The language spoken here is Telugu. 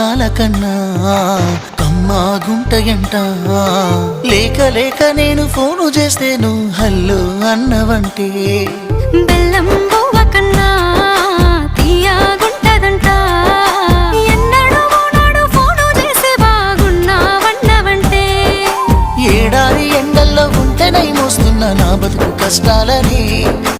పాల కన్నా కమ్మాగుంటయంట. లేక లేక నేను ఫోను చేస్తే నువ్వు హల్లో అన్నవంటే బెల్లం బువ్వ కన్నా తీయగుంటదంట. ఎన్నడూ నాడు ఫోను చేసి బాగున్నావన్నవంటే ఏడాది ఎండల్లో ఉంటేనై మోస్తున్న నా బతుకు కష్టాలని